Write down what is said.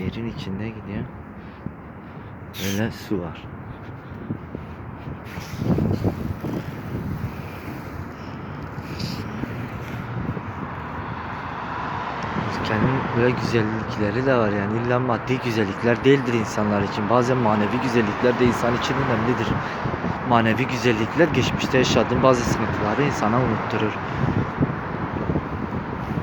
Nehirin içinde gidiyor. Böyle su var. Ülkenin böyle güzellikleri de var yani illa maddi güzellikler değildir insanlar için. Bazen manevi güzellikler de insan için önemlidir. Manevi güzellikler geçmişte yaşadığın bazı sıkıntıları insana unutturur.